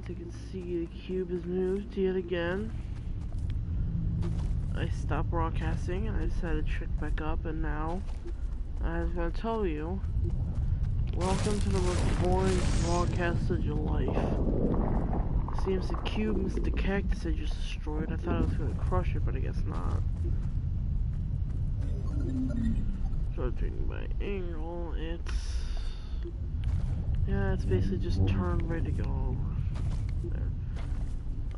As you can see, the cube has moved yet again. I stopped broadcasting and I decided to trick back up, and now I was going to tell you, welcome to the most boring broadcast of your life. It seems the cube missed the cactus I just destroyed. I thought I was going to crush it, but I guess not. Judging by angle, it's basically just turned, ready to go. There.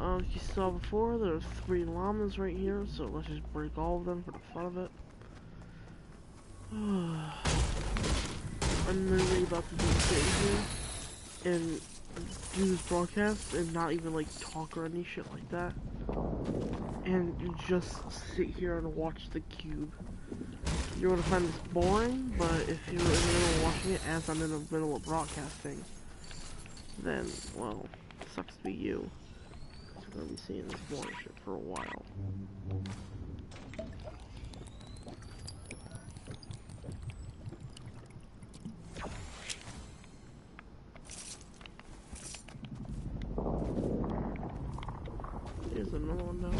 As you saw before, there's 3 llamas right here, so let's just break all of them for the fun of it. I'm literally about to just sit here and do this broadcast and not even like talk or any shit like that, and just sit here and watch the cube. You're gonna find this boring, but if you're in the middle of watching it as I'm in the middle of broadcasting, then, well, sucks to be you. We're gonna be seeing this boring shit for a while. Here's another one now.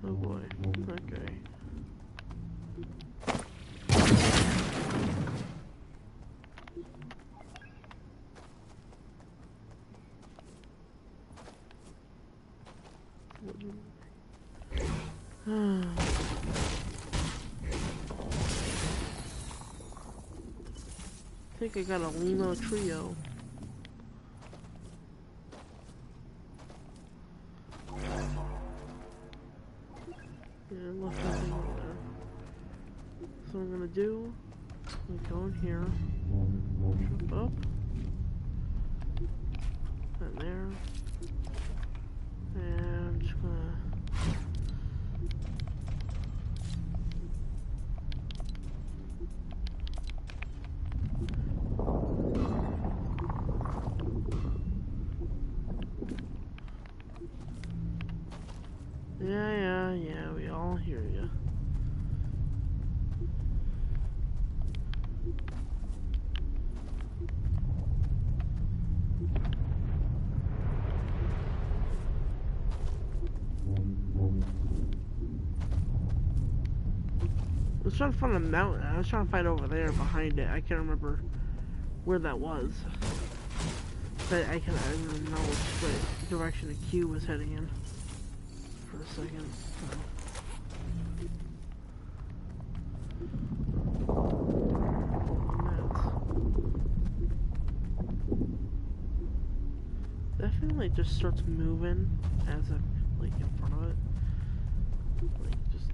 Oh boy, okay. I think I got a Lima trio. Yeah, left nothing over there. So what I'm gonna do, I'm gonna go in here, jump up, and there, and I'm just gonna yeah, we all hear ya. I was trying to find a mountain. I was trying to find over there behind it. I can't remember where that was. But I don't know which direction the cube was heading in for a second. Definitely just starts moving as I'm like in front of it. Like just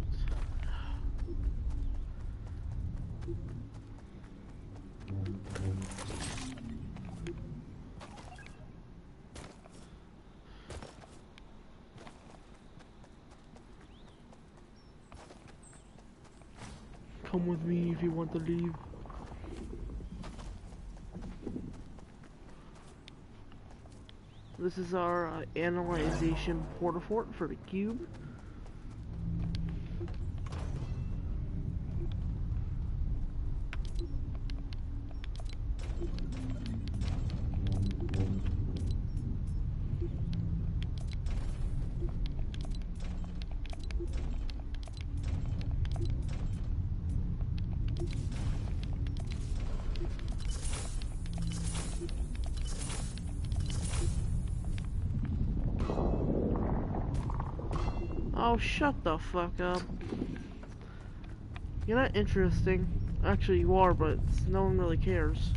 come with me if you want to leave. This is our analyzation porta-fort for the cube. Oh, shut the fuck up. You're not interesting. Actually, you are, but no one really cares.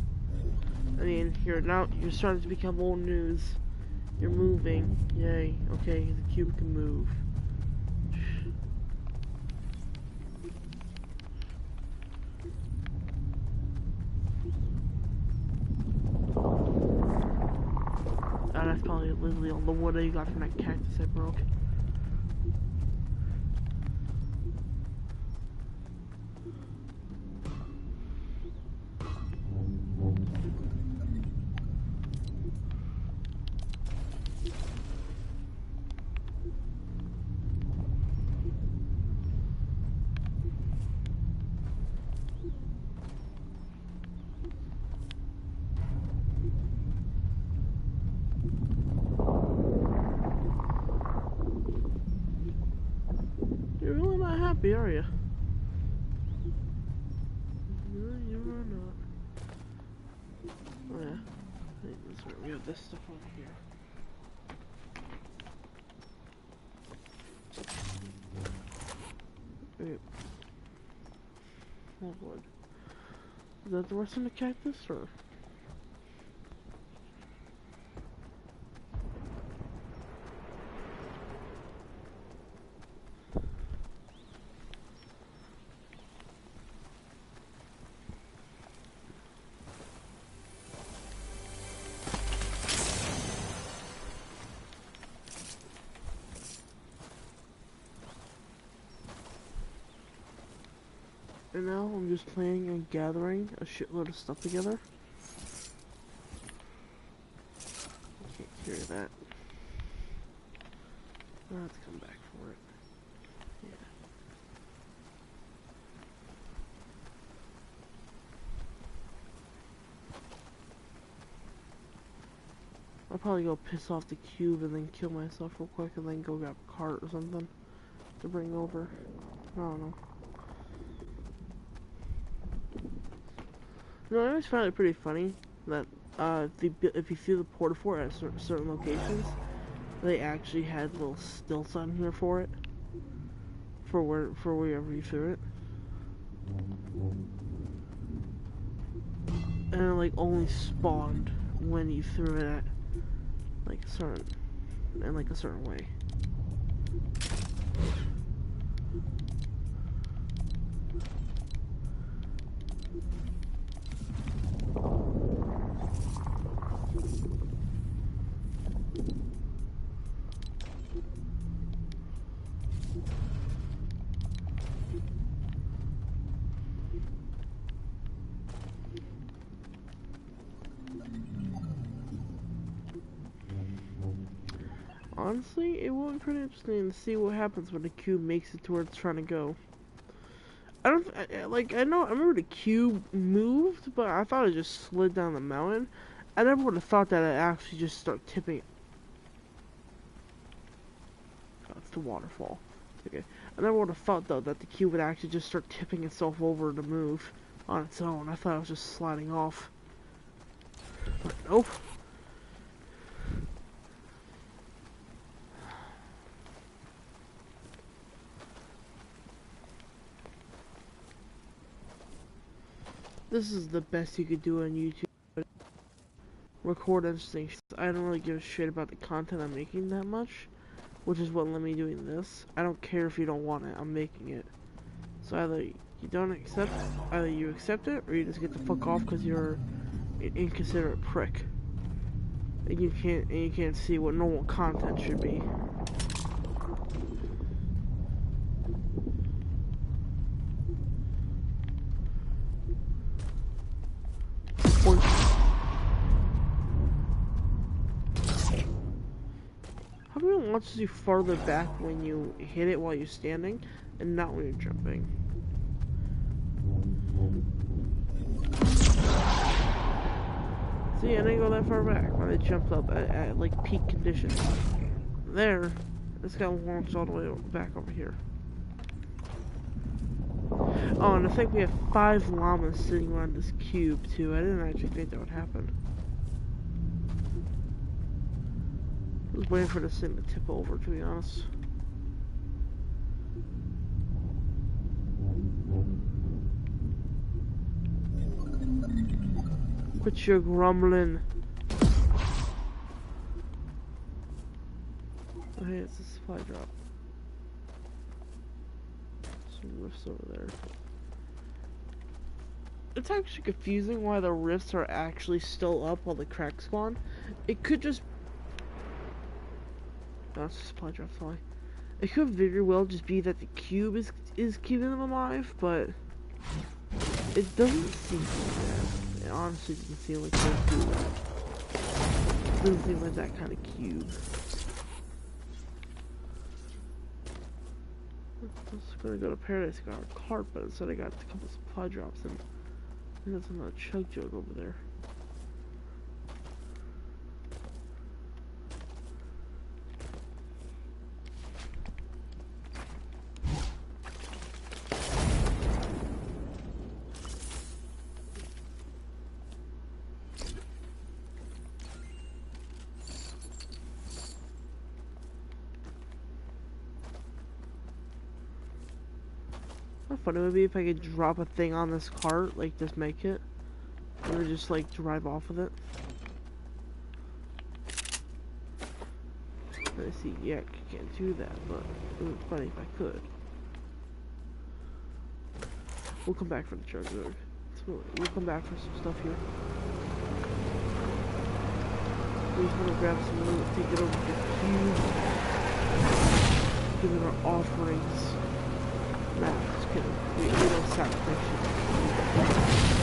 I mean, you're starting to become old news. You're moving. Yay. Okay, the cube can move. Ah, that's probably literally all the wood that you got from that cactus I broke. happy, are you? No, you are not. Oh yeah. Hey, that's right. We have this stuff over here. Wait. Oh lord. Is that the rest of the cactus, or? And now I'm just planning on gathering a shitload of stuff together. I can't carry that. I'll have to come back for it. Yeah. I'll probably go piss off the cube and then kill myself real quick and then go grab a cart or something to bring over. I don't know. No, I always found it pretty funny that if you see the porta fort at certain locations, they actually had little stilts on here for it, for wherever you threw it, and it like only spawned when you threw it at like a certain way. Honestly, it would be pretty interesting to see what happens when the cube makes it to where it's trying to go. I remember the cube moved, but I thought it just slid down the mountain. I never would have thought that it actually just started tipping. Oh, it's the waterfall. Okay. I never would have thought, though, that the cube would actually just start tipping itself over to move on its own. I thought it was just sliding off. But nope. This is the best you could do on YouTube. Record interesting. I don't really give a shit about the content I'm making that much, which is what let me doing this. I don't care if you don't want it. I'm making it. So either you accept it, or you just get the fuck off because you're an inconsiderate prick. And you can't see what normal content should be. How come it launches you farther back when you hit it while you're standing, and not when you're jumping? See, I didn't go that far back when I jumped up at like peak conditions. There, it's got launched all the way back over here. Oh, and I think we have 5 llamas sitting around this cube too. I didn't actually think that would happen. I was waiting for this thing to tip over, to be honest. Quit your grumbling. Oh, hey, it's a supply drop. Some rifts over there. It's actually confusing why the rifts are actually still up while the cracks gone. It could just... No, it's a supply drop, sorry. It could very well just be that the cube is keeping them alive, but... It doesn't seem like that. It honestly doesn't seem like that cube. It doesn't seem like that kind of cube. I was gonna go to Paradise, got a cart, but instead I got a couple supply drops, and there's another chug jug over there. fun it would be if I could drop a thing on this cart, like just make it, and then just like drive off with it. Let's see, yeah, I can't do that, but it would be funny if I could. We'll come back for the junkyard. We'll come back for some stuff here. We just want to grab some loot, take it over to the cube, give it our offerings. Nah, just kidding. We don't sacrifice it.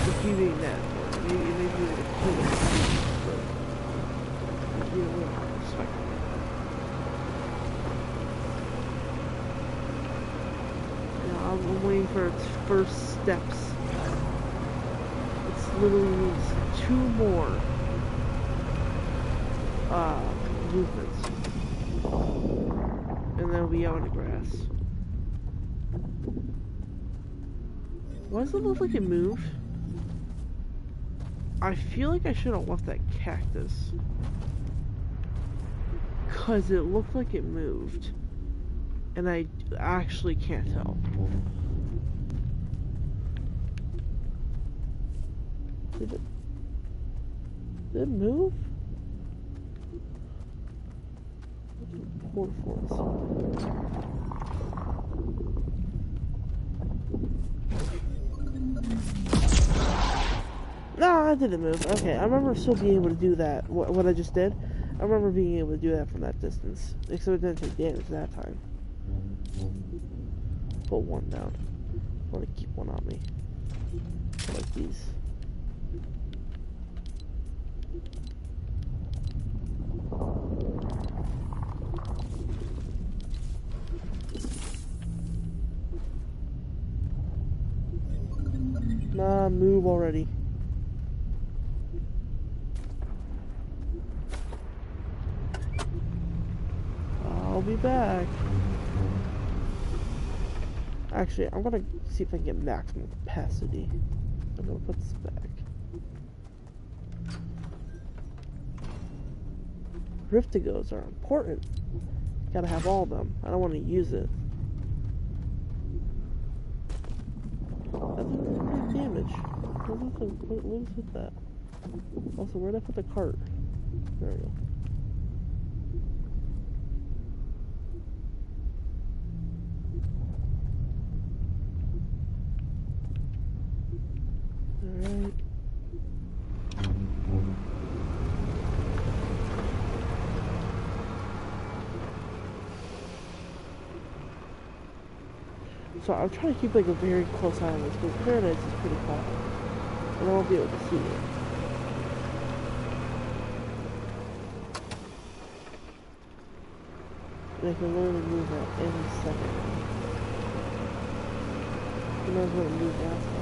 The cube ain't that important. Maybe we would have killed it, but we don't respect it. Yeah, I'm waiting for its first steps. It's literally needs 2 more movements, and then we'll be out in the grass. Why does it look like it moved? I feel like I should have left that cactus, cause it looked like it moved, and I actually can't tell. Did it move? No, I didn't move. Okay, I remember still being able to do that. What I just did, I remember being able to do that from that distance. Except it didn't take damage that time. Put 1 down. I want to keep 1 on me. Like these. Nah, move already. I'll be back. Actually, I'm gonna see if I can get maximum capacity. I'm gonna put this back. Riftigos are important. Gotta have all of them. I don't want to use it. That doesn't do damage. What is with that? Also, where'd I put the cart? There we go. Alright. So I'm trying to keep like a very close eye on this because Paradise is pretty far. And I won't be able to see it. And I can literally move at any second. You might as well move last time.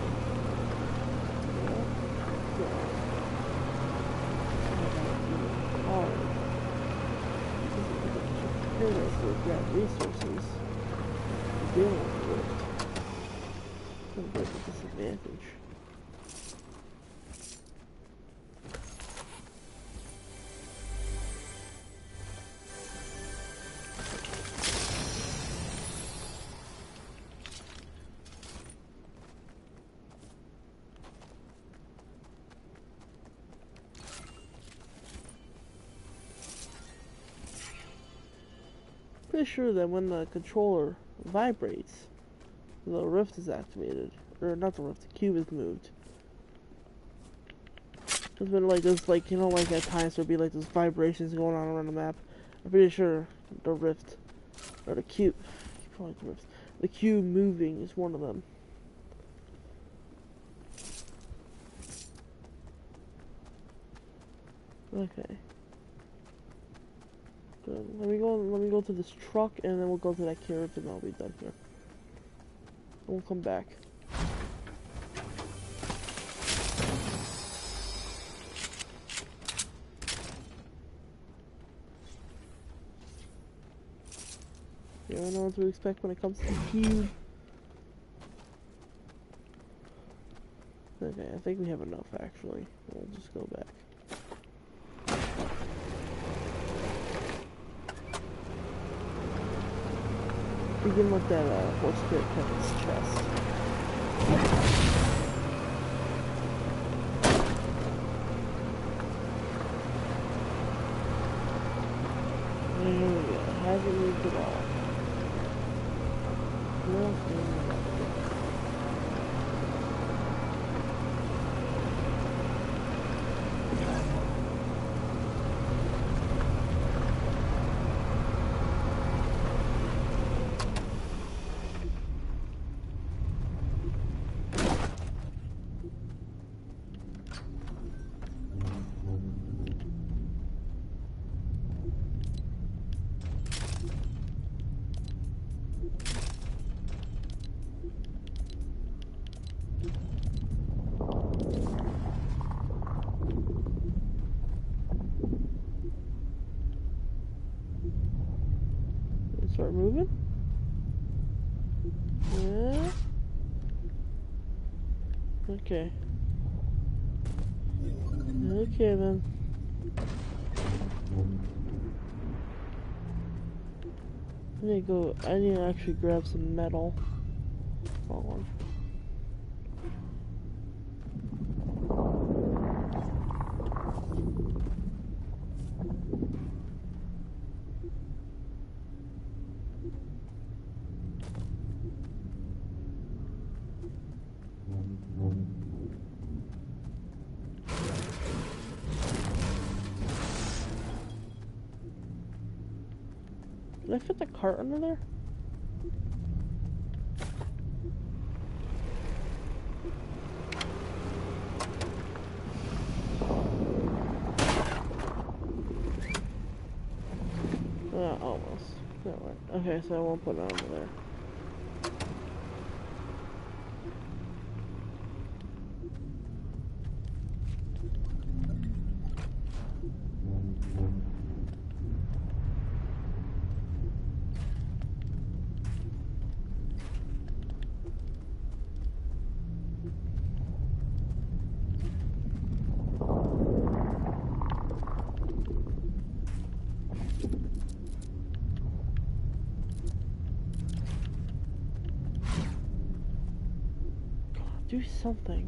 Paradise will grab resources to deal with it. It's a bit of a disadvantage. Pretty sure that when the controller vibrates, the rift is activated. Or not the rift, the cube is moved. There's been like this, like, you know, like at times there'll be like those vibrations going on around the map. I'm pretty sure the rift, or the cube, I keep calling it the rift. The cube moving is one of them. Okay. Good. Let me go to this truck and then we'll go to that carrot and I'll be done here. And we'll come back. You don't know what to expect when it comes to the cube. Okay, I think we have enough actually. We'll just go back. Begin with that horse pit cut his chest. There we go. Hasn't moved at all. Nothing. Start moving. Yeah. Okay. Okay then. I need to actually grab some metal. Hold on. Did I fit the cart under there? Almost. No, okay, so I won't put it under there. Do something.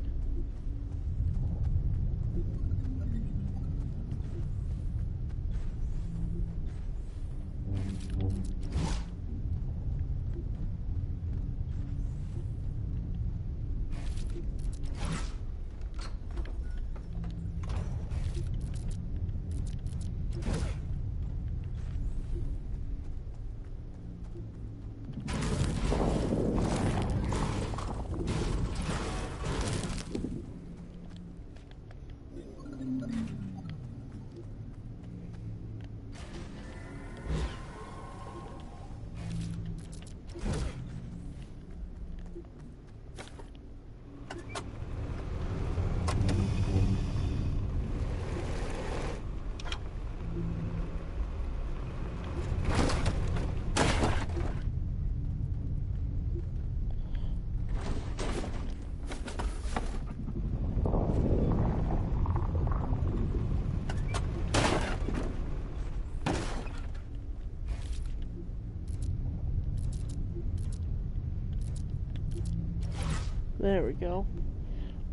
There we go.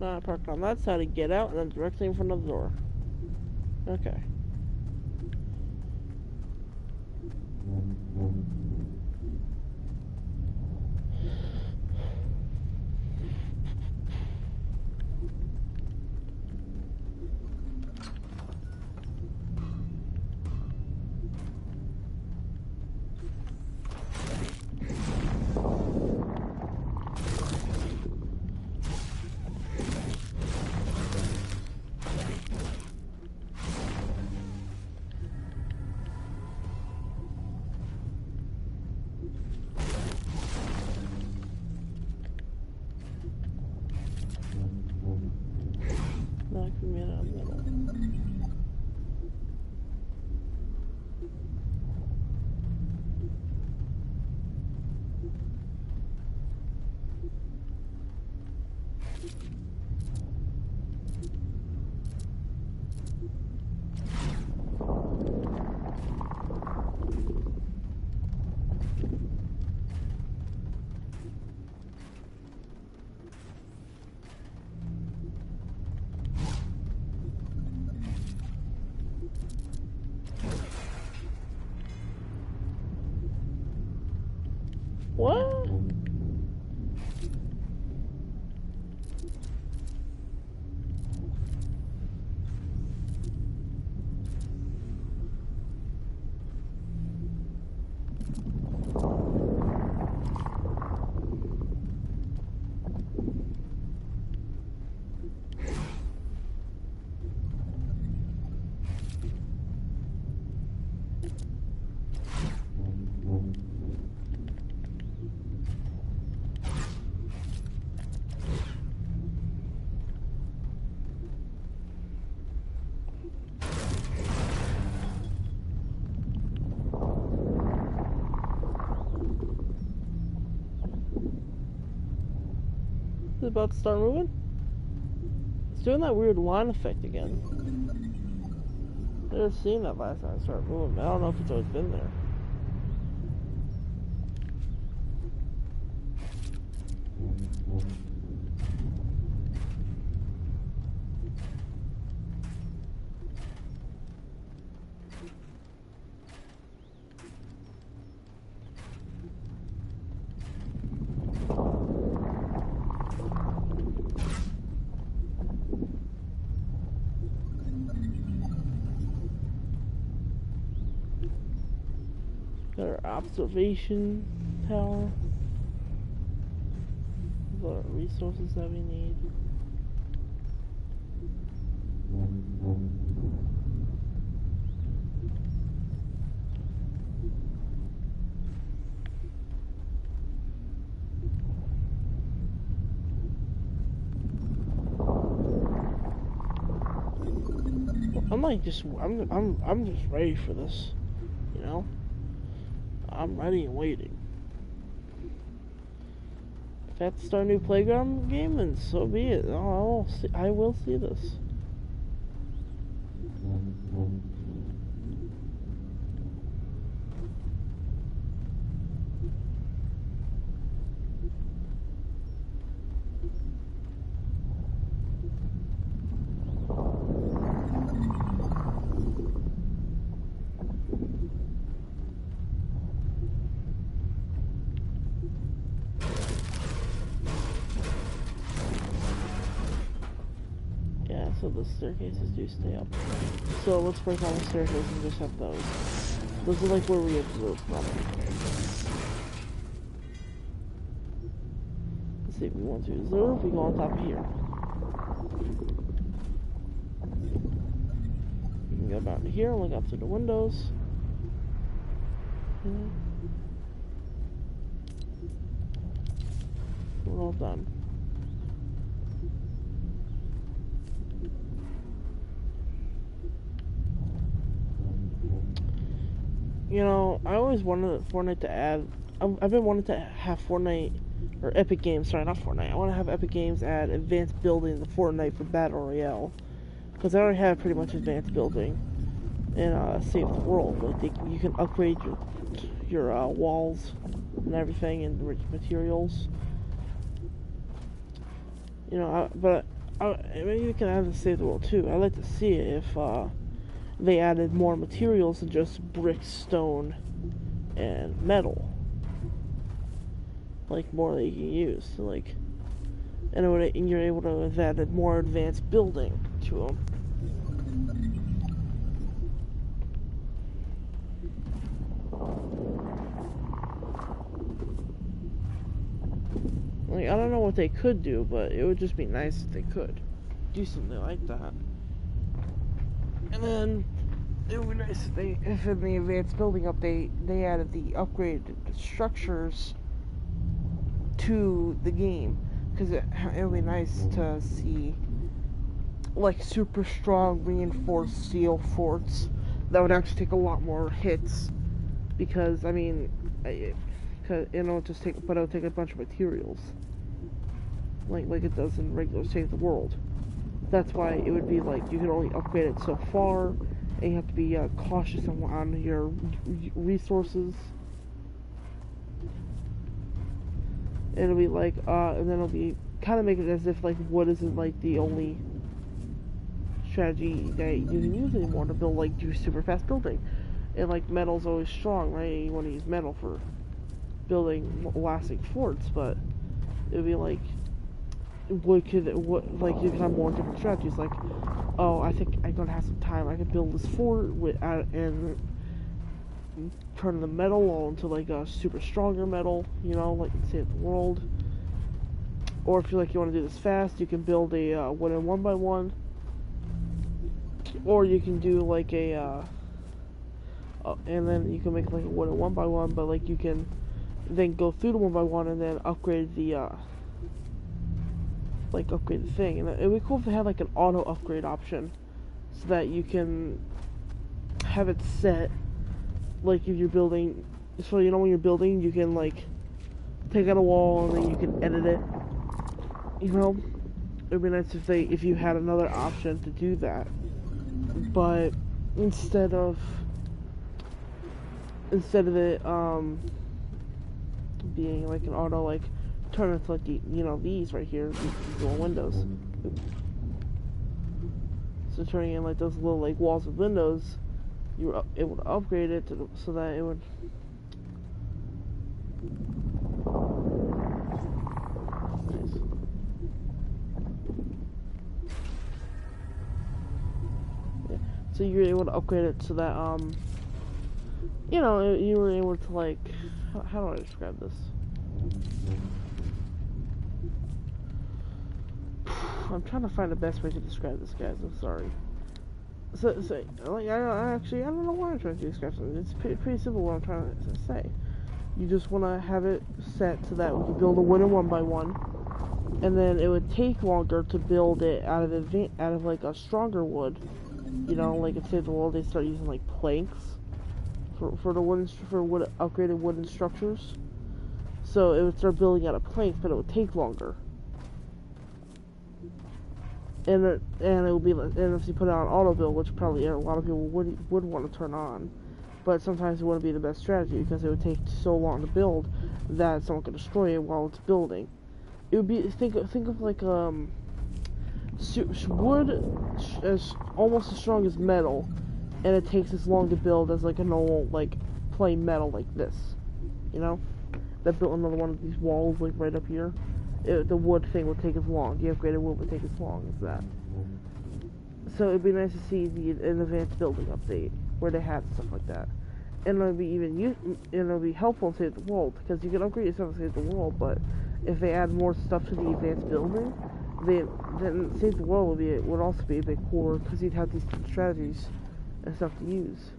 Now I park on that side to get out and then directly in front of the door. Okay. Knock me out of the middle. What? Is it about to start moving? It's doing that weird line effect again. I never seen that last time I started moving. I don't know if it's always been there. Got our observation tower. The resources that we need. I'm just ready for this, you know? I'm ready and waiting. If that's to start a new playground game, then so be it. I will see this. So the staircases do stay up. So let's break all the staircases and just have those. Those are like where we observe from. Let's see if we want to observe. We go on top of here. We can go down to here and look up through the windows. We're all done. You know, I always wanted Fortnite to add. I've been wanting to have Fortnite, or Epic Games, sorry, not Fortnite. I want to have Epic Games add advanced building to Fortnite for Battle Royale. Because I already have pretty much advanced building in Save the World. Like, you can upgrade your walls and everything and materials. You know, maybe you can add the Save the World too. I'd like to see it if they added more materials than just brick, stone, and metal. Like, more that you can use. Like, and you're able to have added more advanced building to them. Like, I don't know what they could do, but it would just be nice if they could do something like that. And then it would be nice if in the advanced building update they added the upgraded structures to the game, because it would be nice to see like super strong reinforced steel forts that would actually take a lot more hits, because I mean, cause it'll just take, but it'll take a bunch of materials, like it does in regular Save the World. That's why it would be like you can only upgrade it so far, and you have to be cautious on your resources. And it'll be like, and then it'll be kind of make it as if like wood isn't like the only strategy that you can use anymore to build like do super fast building, and like metal's always strong, right? You want to use metal for building lasting forts, but it'd be like, like you can have more different strategies. Like, oh, I think I'm gonna have some time. I can build this fort and turn the metal all into like a super stronger metal, you know, like in Save the World. Or if you want to do this fast, you can build a wooden 1x1, or you can do like and then you can make like a wooden 1x1, but like you can then go through the 1x1 and then upgrade the upgrade the thing. And it'd be cool if they had like an auto upgrade option, so that you can have it set. Like if you're building, so you know when you're building, you can like take out a wall and then you can edit it. You know, it'd be nice if you had another option to do that. But instead of it being like an auto like turn into like these right here, these little windows. So turning in like those little like walls with windows, you were able to upgrade it so that it would. Nice. Yeah. So you were able to upgrade it so that you were able to like, how do I describe this? I'm trying to find the best way to describe this, guys. I'm sorry. So like, I don't know why I'm trying to describe something. It's pretty simple what I'm trying to say. You just want to have it set so that we can build a wooden 1x1, and then it would take longer to build it out of like a stronger wood. You know, like in Save the World, they start using like planks for upgraded wooden structures. So it would start building out of planks, but it would take longer. And it would be like, and if you put it on auto build, which probably a lot of people would want to turn on, but sometimes it wouldn't be the best strategy because it would take so long to build that someone could destroy it while it's building. It would be think of like wood as almost as strong as metal, and it takes as long to build as like a normal like plain metal like this, you know. That built another one of these walls like right up here. The wood thing would take as long. The upgraded wood would take as long as that. So it'd be nice to see an advanced building update where they had stuff like that, and it'll be helpful to Save the World because you can upgrade yourself to Save the World. But if they add more stuff to the advanced building, then Save the World would also be a bit cooler because you'd have these different strategies and stuff to use.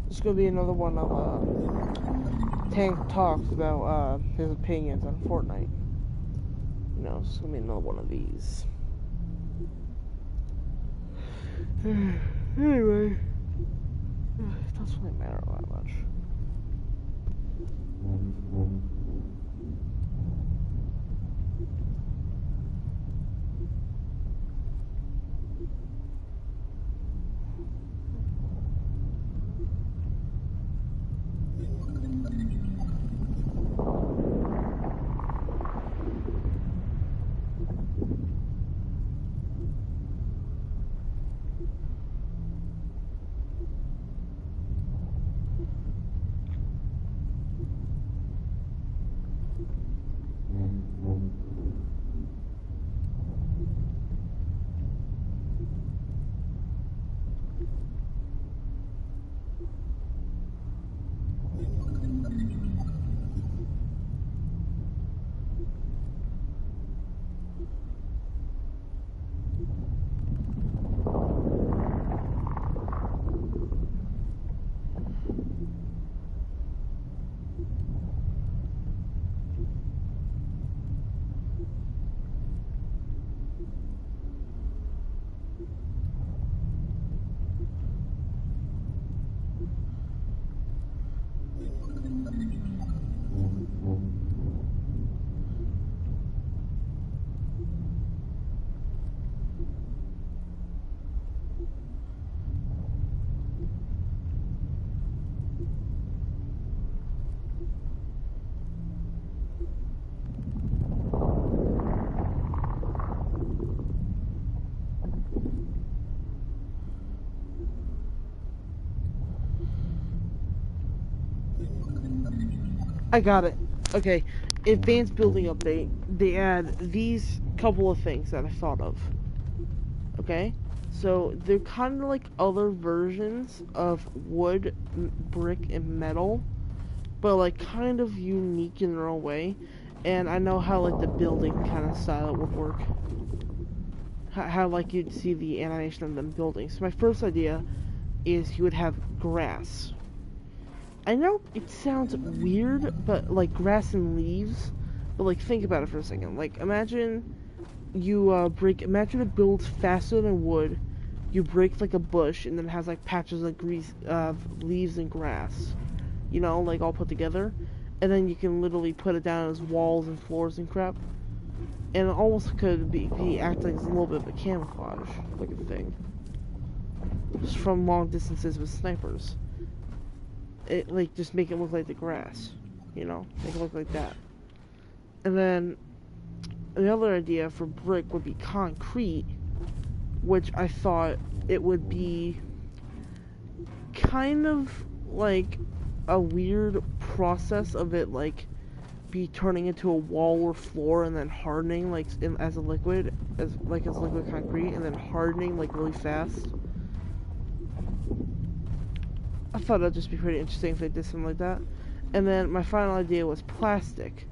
This is gonna be another one of Tank talks about his opinions on Fortnite. You know, it's gonna be another one of these. Anyway, it doesn't really matter all that much. I got it. Okay. Advanced building update. They add these couple of things that I thought of. Okay? So they're kind of like other versions of wood, brick, and metal, but like kind of unique in their own way. And I know how like the building kind of style would work. How like you'd see the animation of them building. So my first idea is you would have grass. I know it sounds weird, but like grass and leaves. But like think about it for a second. Like imagine you imagine it builds faster than wood. You break like a bush and then it has like patches of leaves and grass. You know, like all put together. And then you can literally put it down as walls and floors and crap. And it almost could be acting as a little bit of a camouflage looking thing. Just from long distances with snipers. It like just make it look like the grass. You know? Make it look like that. And then the other idea for brick would be concrete, which I thought it would be kind of like a weird process of it like be turning into a wall or floor and then hardening like as liquid concrete and then hardening like really fast. I thought that'd just be pretty interesting if they did something like that. And then my final idea was plastic,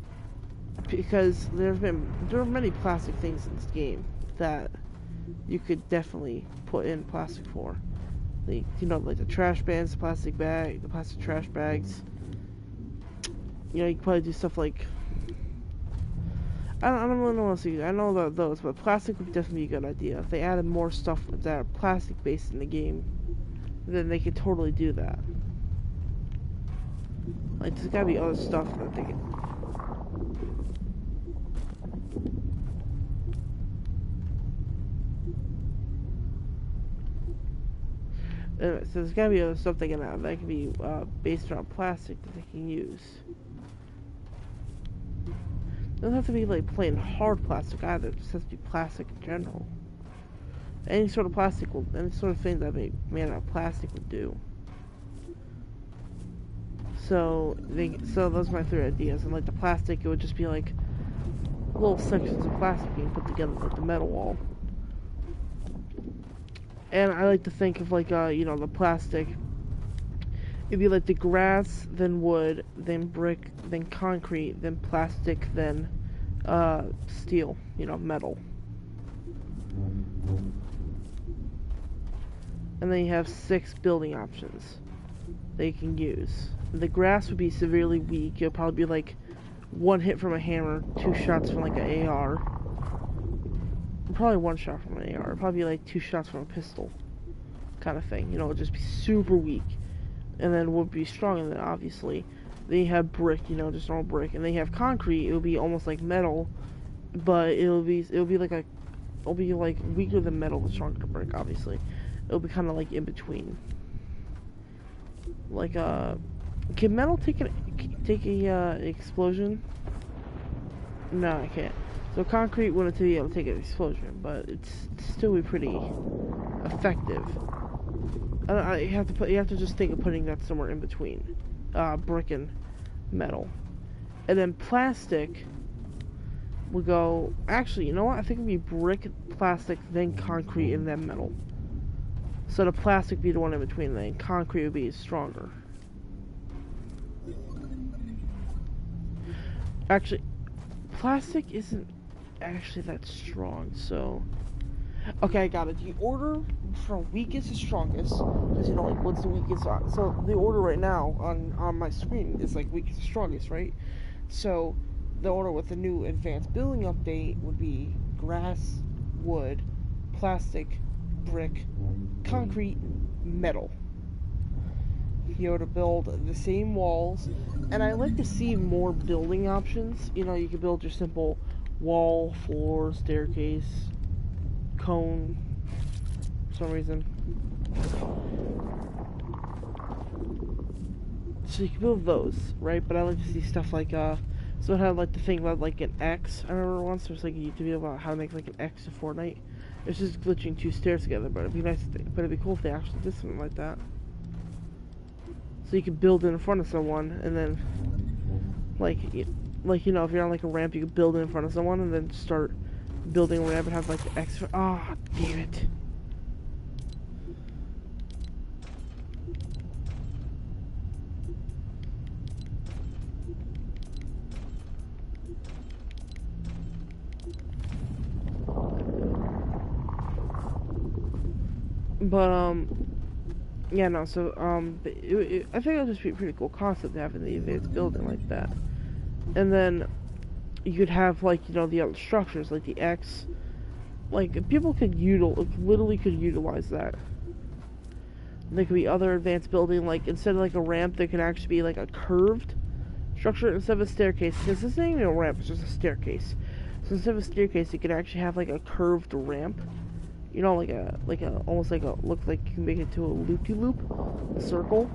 because there are many plastic things in this game that you could definitely put in plastic for. Like, you know, like the trash bans, the plastic trash bags. You know, you could probably do stuff like I don't really know what else to use. I know about those, but plastic would definitely be a good idea. If they added more stuff that are plastic based in the game, then they could totally do that. Like, there's gotta be other stuff that they can. So there's gotta be other stuff they can have that can be based around plastic that they can use. It doesn't have to be like plain hard plastic either. It just has to be plastic in general. Any sort of any sort of thing that made out of plastic would do. So those are my three ideas. And like the plastic, it would just be like little sections of plastic being put together like the metal wall. And I like to think of like you know, the plastic. It'd be like the grass, then wood, then brick, then concrete, then plastic, then steel. You know, metal. And then you have 6 building options that you can use. The grass would be severely weak. It'll probably be like 1 hit from a hammer, 2 shots from like an AR. Probably 1 shot from an AR. It'll probably be like 2 shots from a pistol. Kind of thing. You know, it'll just be super weak. And then would be stronger than obviously. Then you have brick, you know, just normal brick. And then you have concrete. It'll be almost like metal, but it'll be like weaker than metal but stronger than brick, obviously. It'll be kind of like in between. Like can metal take a explosion? No, I can't. So concrete wouldn't be able to take an explosion, but it's still be pretty effective. You have to just think of putting that somewhere in between, brick and metal, and then plastic would go. Actually, you know what? I think it'd be brick, plastic, then concrete, and then metal. So the plastic would be the one in between, and then concrete would be stronger. Actually, plastic isn't actually that strong, so. Okay, I got it. The order from weakest to strongest, because you know, like, what's the weakest? So the order right now on my screen is like weakest to strongest, right? So the order with the new advanced building update would be grass, wood, plastic, brick, concrete, metal. You know, to build the same walls, and I like to see more building options. You know, you can build your simple wall, floor, staircase, cone, for some reason. So you can build those, right? But I like to see stuff like, so I had like to think about like an X. I remember once there was like a YouTube video about how to make like an X to Fortnite. It's just glitching 2 stairs together, but it'd be nice, but it'd be cool if they actually did something like that. So you could build in front of someone, and then Like, like you know, if you're on like a ramp, you can build in front of someone and then start building a ramp and have like the X. Ah, oh, damn it. But yeah, no. So I think it'll just be a pretty cool concept having the advanced building like that, and then you could have like you know the other structures like the X. Like people could literally could utilize that. There could be other advanced building, like instead of like a ramp, there could actually be like a curved structure instead of a staircase. Because this isn't even a ramp; it's just a staircase. So instead of a staircase, you could actually have like a curved ramp. You know, like a almost like a looks like you can make it to a loop-de-loop, a circle.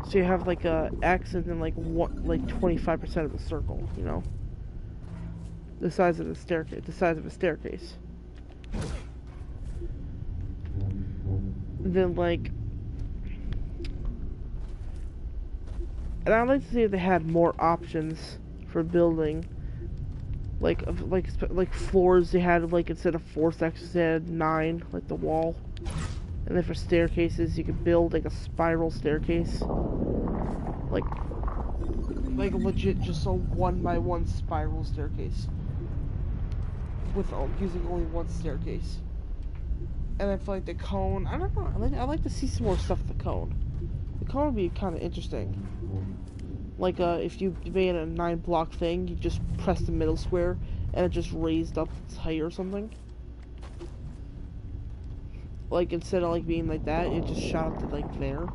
So you have like a X and then like 25% of the circle. You know, the size of the staircase, the size of a staircase. Then like. And I'd like to see if they had more options for building, like floors. They had like instead of 4 sections, they had 9, like the wall. And then for staircases, you could build like a spiral staircase, like legit just a 1x1 spiral staircase with using only one staircase. And then for like the cone, I don't know. I'd like to see some more stuff with the cone. The cone would be kind of interesting. Like, if you made a 9-block thing, you just press the middle square, and it just raised up its height or something. Like, instead of, like, being like that, it just shot up to, like, there.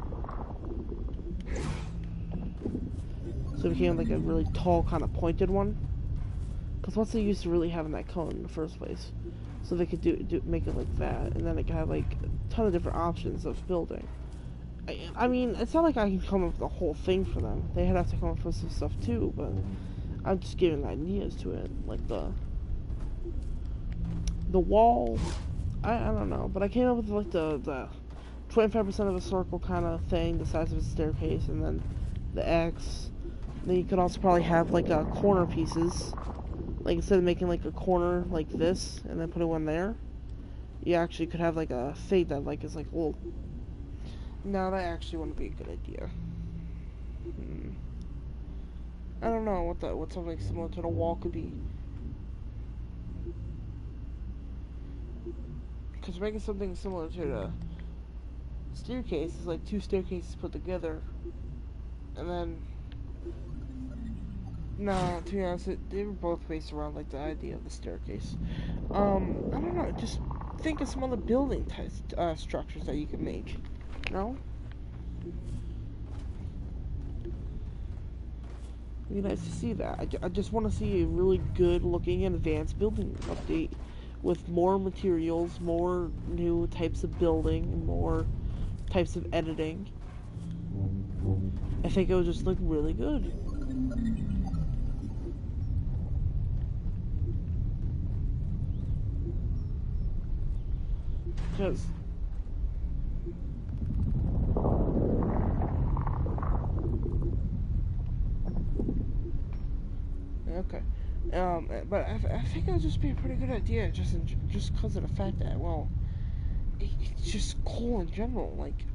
So it became, like, a really tall, kind of pointed one. Because what's the use of really having that cone in the first place? So they could make it like that, and then it could have, like, a ton of different options of building. I mean, it's not like I can come up with the whole thing for them. They'd have to come up with some stuff too, but I'm just giving ideas to it. Like the wall, I don't know. But I came up with like the 25% of a circle kind of thing, the size of a staircase, and then the X. Then you could also probably have like corner pieces. Like instead of making like a corner like this and then putting one there, you actually could have like a thing that like is like a little. No, that actually wouldn't be a good idea. I don't know what something similar to the wall could be. Because making something similar to the staircase is like 2 staircases put together, and then no, to be honest, they were both based around like the idea of the staircase. I don't know. Just think of some other building types, structures that you could make. No? It'd be nice to see that. I just want to see a really good looking and advanced building update with more materials, more new types of building, more types of editing. I think it would just look really good. Because okay, but I think it would just be a pretty good idea, just because of the fact that, well, it's just cool in general. Like,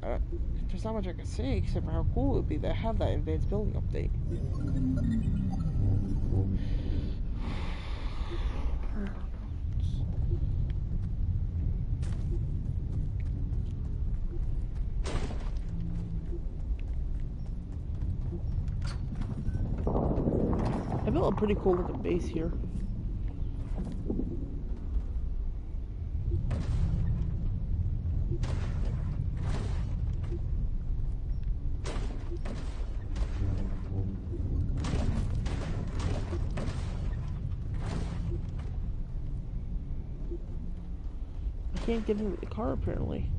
there's not much I can say except for how cool it would be to have that advanced building update. I built a pretty cool looking base here. I can't get into the car apparently.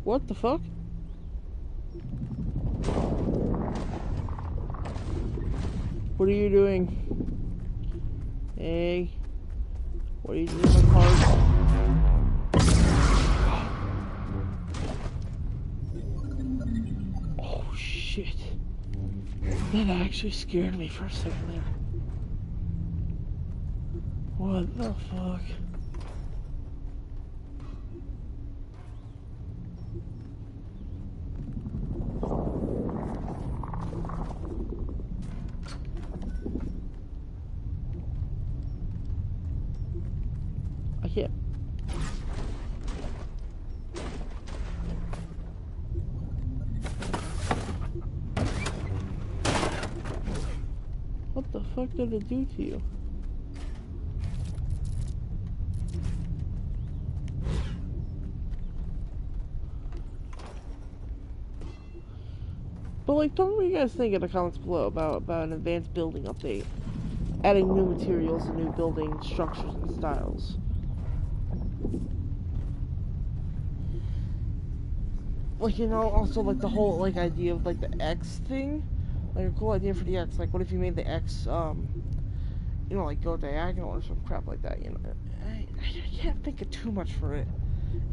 What the fuck? What are you doing? Hey. What are you doing in my car? That actually scared me for a second there. What the fuck? I can't. What the fuck did it do to you? But like, tell me what you guys think in the comments below about an advanced building update. Adding new materials and new building structures and styles. Like, you know, also like the whole like idea of like the X thing. Like a cool idea for the X. Like, what if you made the X, you know, like go diagonal or some crap like that, you know? I can't think of too much for it.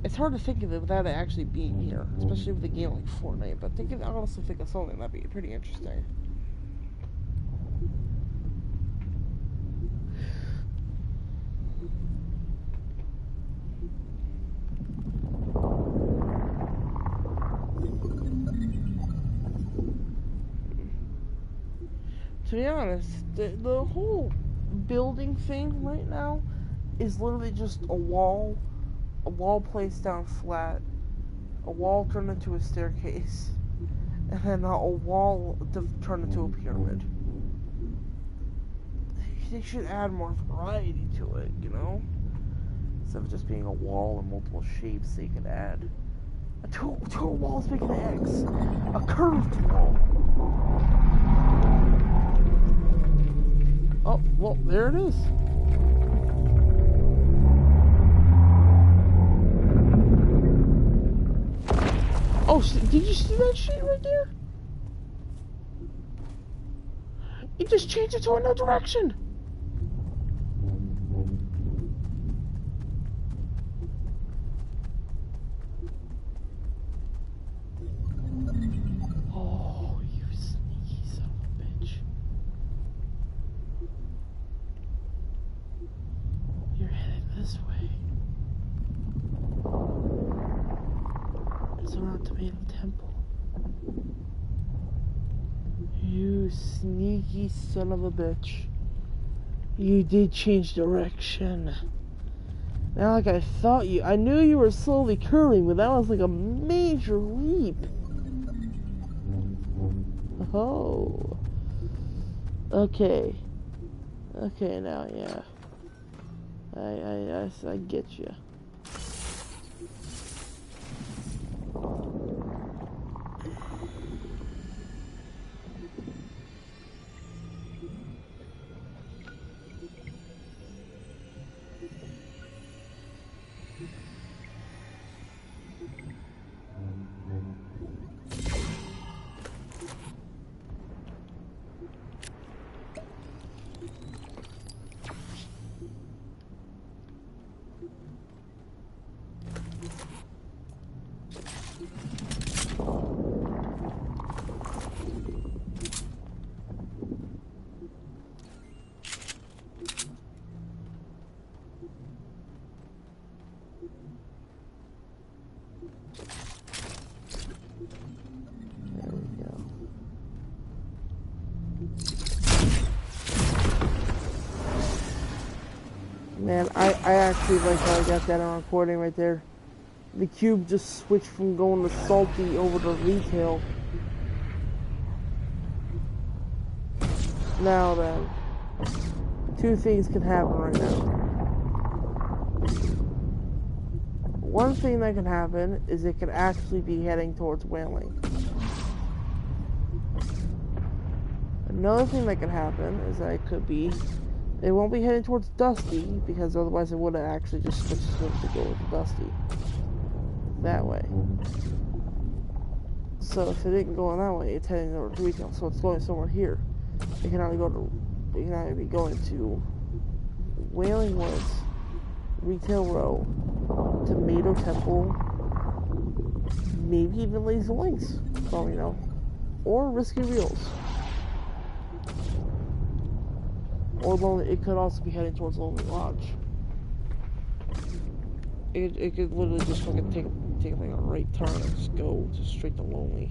It's hard to think of it without it actually being here, especially with a game like Fortnite. But I honestly think of something that'd be pretty interesting. To be honest, the whole building thing right now is literally just a wall placed down flat, a wall turned into a staircase, and then a wall turned into a pyramid. They should add more variety to it, you know? Instead of just being a wall and multiple shapes, they could add two walls making an X, a curved wall. Oh, well, there it is. Oh, did you see that shit right there? It just changed it to another direction. Oh, you sneaky son of a bitch. You're headed this way. It's around Tomato Temple. You sneaky son of a bitch. You did change direction. Now, like I thought I knew you were slowly curling, but that was like a major leap. Oh. Okay. Okay, now, yeah. I get you. Man, I actually like how I got that on recording right there. The cube just switched from going to salty over to retail. Now then, two things can happen right now. One thing that can happen is it could actually be heading towards Whaling. Another thing that could happen is that it won't be heading towards Dusty, because otherwise it would have actually just switched to go with Dusty. That way. So if it didn't go that way, it's heading over to retail, so it's going somewhere here. It can either be going to Wailing Woods, Retail Row, Tomato Temple, maybe even Lazy Links, for all we know. Or Risky Reels. Or lonely. It could also be heading towards Lonely Lodge. It could literally just fucking take like a right turn and just go just straight to Lonely.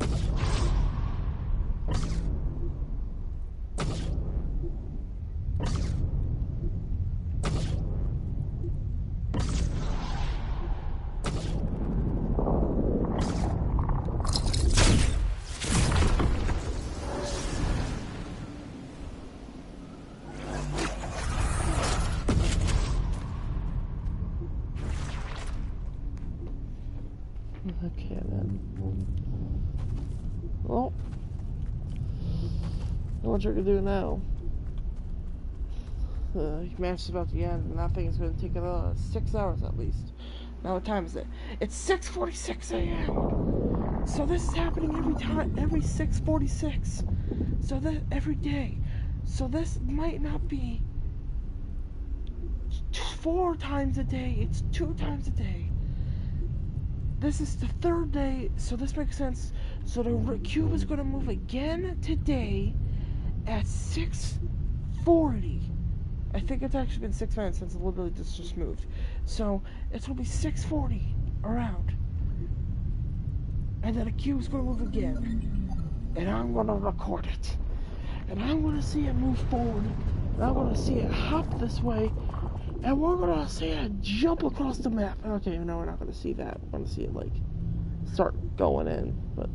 Okay then. Well, what you're gonna do now? The match is about to end, and that thing is going to take 6 hours at least. Now, what time is it? It's 6:46 a.m. So this is happening every 6:46. So that every day. So this might not be 4 times a day. It's 2 times a day. This is the 3rd day, so this makes sense. So the cube is going to move again today at 6:40. I think it's actually been 6 minutes since it literally just moved. So it's gonna be 6:40 around. And then the cube's gonna move again. And I'm gonna record it. And I'm gonna see it move forward. And I'm gonna see it hop this way. And we're gonna see it jump across the map. Okay, no, we're not gonna see that. We're gonna see it like start going in. But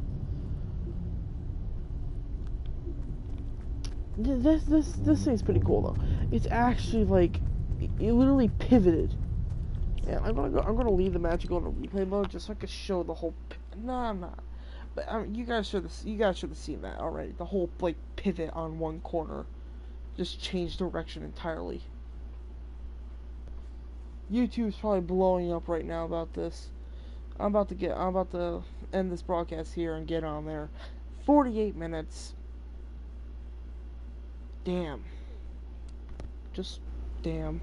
this thing's pretty cool though. It's actually like it literally pivoted. Yeah, I'm gonna leave the match and go into replay mode just so I can show the whole. No, I'm not. But you guys should have seen that already. The whole like pivot on one corner, just changed direction entirely. YouTube's probably blowing up right now about this. I'm about to end this broadcast here and get on there. 48 minutes. Damn. Just damn.